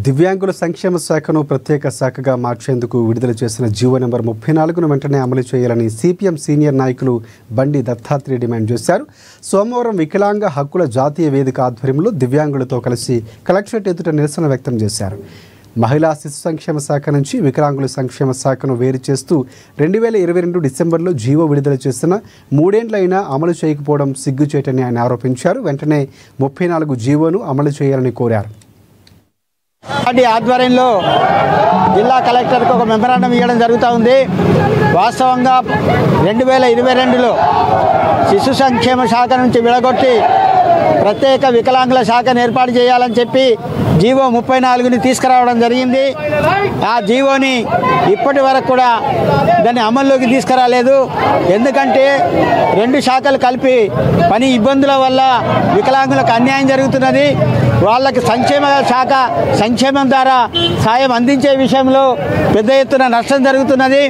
దివ్యాంగుల సంక్షేమ శాఖను ప్రత్యేక శాఖగా మార్చేందుకు విడుదల చేసిన జీవో నెంబర్ 34ను వెంటనే అమలు చేయాలని సిపిఎం సీనియర్ నాయకులు బండి దత్తాత్రేయ డిమాండ్ చేశారు. సోమవారం వికలాంగ హక్కుల జాతీయ వేదిక ఆధ్వర్యంలో దివ్యాంగులతో కలిసి కలెక్టరేట్ ఎదుట నిరసన వ్యక్తం చేశారు. మహిళా శిశు సంక్షేమ శాఖ నుంచి వికలాంగుల సంక్షేమ శాఖను వేరు చేస్తూ 2022 డిసెంబర్లో జీవో విడుదల చేసిన 3 ఏళ్లైనా అమలు చేయకపోవడం సిగ్గుచేటని ఆయన ఆరోపించారు. వెంటనే 34 జీవోను అమలు చేయాలని కోరారు. పార్టీ ఆధ్వర్యంలో జిల్లా కలెక్టర్కి ఒక మెమరాండం ఇవ్వడం జరుగుతూ ఉంది. వాస్తవంగా 2022లో శిశు సంక్షేమ శాఖ నుంచి విడగొట్టి ప్రత్యేక వికలాంగుల శాఖను ఏర్పాటు చేయాలని చెప్పి జీవో 34ని తీసుకురావడం జరిగింది. ఆ జీవోని ఇప్పటి వరకు కూడా దాన్ని అమల్లోకి తీసుకురాలేదు. ఎందుకంటే 2 శాఖలు కలిపి పని ఇబ్బందుల వల్ల వికలాంగులకు అన్యాయం జరుగుతున్నది. వాళ్ళకి సంక్షేమ శాఖ సంక్షేమం ద్వారా సాయం అందించే విషయంలో పెద్ద ఎత్తున నష్టం జరుగుతున్నది.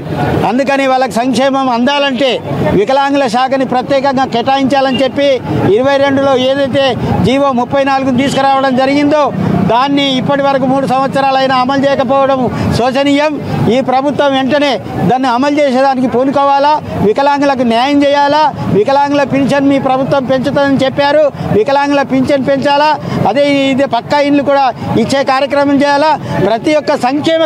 అందుకని వాళ్ళకి సంక్షేమం అందాలంటే వికలాంగుల శాఖని ప్రత్యేకంగా కేటాయించాలని చెప్పి 22లో ఏదైతే జీవో 34ని తీసుకురావడం జరిగిందో దాన్ని ఇప్పటి వరకు 3 సంవత్సరాలైనా అమలు చేయకపోవడం శోచనీయం. ఈ ప్రభుత్వం వెంటనే దాన్ని అమలు చేసేదానికి పూనుకోవాలా, వికలాంగులకు న్యాయం చేయాలా. వికలాంగుల పింఛన్ మీ ప్రభుత్వం పెంచుతుందని చెప్పారు, వికలాంగుల పింఛన్ పెంచాలా. అదే ఇదే పక్కా ఇండ్లు కూడా ఇచ్చే కార్యక్రమం చేయాలా. ప్రతి ఒక్క సంక్షేమ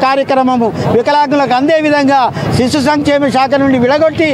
కార్యక్రమము వికలాంగులకు అందే విధంగా శిశు సంక్షేమ శాఖ నుండి విడగొట్టి